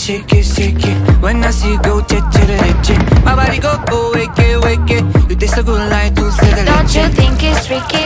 shake it, shake it. When I see you go, che. My body go, wake it. You taste so good like dulce de leche. Don't you think it's tricky?